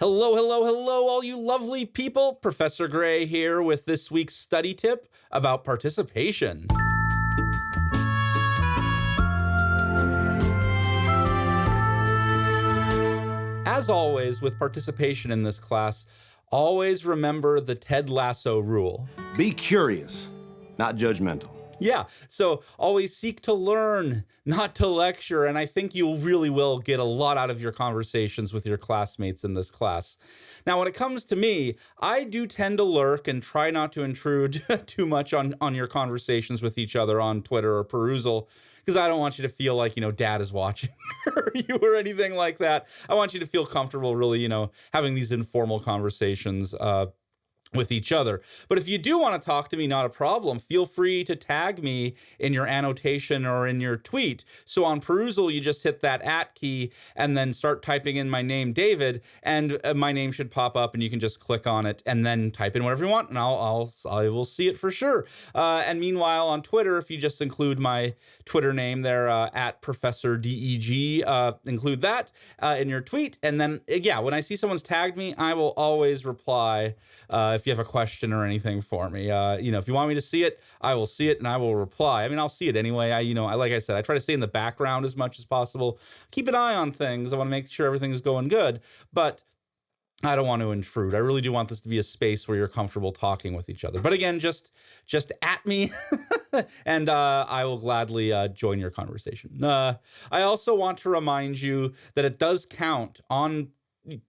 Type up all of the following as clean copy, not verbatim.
Hello, hello, hello, all you lovely people. Professor Gray here with this week's study tip about participation. As always, with participation in this class, always remember the Ted Lasso rule. Be curious, not judgmental. Yeah, so always seek to learn, not to lecture, and I think you really will get a lot out of your conversations with your classmates in this class. Now, when it comes to me, I do tend to lurk and try not to intrude too much on your conversations with each other on Twitter or Perusal, because I don't want you to feel like, Dad is watching you or anything like that. I want you to feel comfortable really, having these informal conversations with each other. But if you do want to talk to me, not a problem. Feel free to tag me in your annotation or in your tweet. So on Perusal, you just hit that @ key and then start typing in my name, David, and my name should pop up and you can just click on it and then type in whatever you want and I will see it for sure. And meanwhile, on Twitter, if you just include my Twitter name there, @ Professor DEG, include that in your tweet. And then, when I see someone's tagged me, I will always reply if you have a question or anything for me. If you want me to see it, I will see it and I will reply. I mean, I'll see it anyway. Like I said, I try to stay in the background as much as possible. Keep an eye on things. I want to make sure everything's going good, but I don't want to intrude. I really do want this to be a space where you're comfortable talking with each other. But again, just at me and I will gladly join your conversation. I also want to remind you that it does count on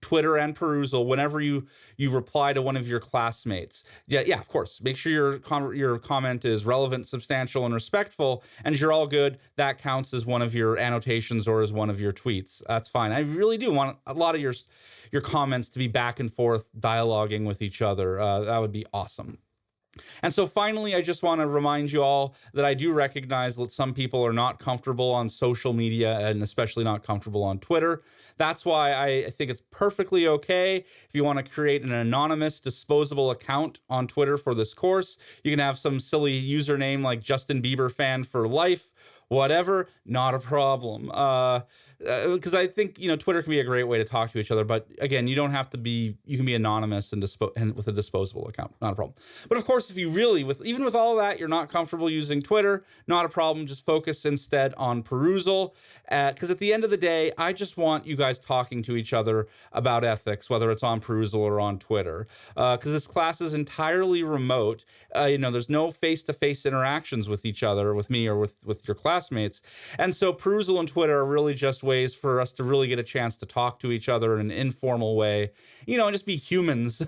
Twitter and Perusal whenever you reply to one of your classmates. Yeah, of course. Make sure your comment is relevant, substantial, and respectful, and you're all good. That counts as one of your annotations or as one of your tweets. That's fine. I really do want a lot of your comments to be back and forth, dialoguing with each other. That would be awesome. And so finally, I just want to remind you all that I do recognize that some people are not comfortable on social media and especially not comfortable on Twitter. That's why I think it's perfectly okay if you want to create an anonymous, disposable account on Twitter for this course. You can have some silly username like Justin Bieber fan for life. Whatever, not a problem. Because I think, Twitter can be a great way to talk to each other. But again, you don't have to be, you can be anonymous and with a disposable account. Not a problem. But of course, if you really, even with all of that, you're not comfortable using Twitter, not a problem. Just focus instead on Perusal. Because at the end of the day, I just want you guys talking to each other about ethics, whether it's on Perusal or on Twitter. Because this class is entirely remote. There's no face-to-face interactions with each other, with me or with your classmates. And so Perusal and Twitter are really just ways for us to really get a chance to talk to each other in an informal way, and just be humans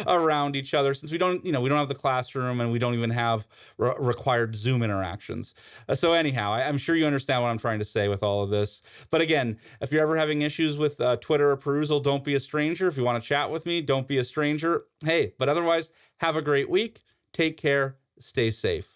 around each other, since we don't have the classroom and we don't even have required Zoom interactions. So anyhow, I'm sure you understand what I'm trying to say with all of this. But again, if you're ever having issues with Twitter or Perusal, don't be a stranger. If you want to chat with me, don't be a stranger. Hey, but otherwise, have a great week. Take care. Stay safe.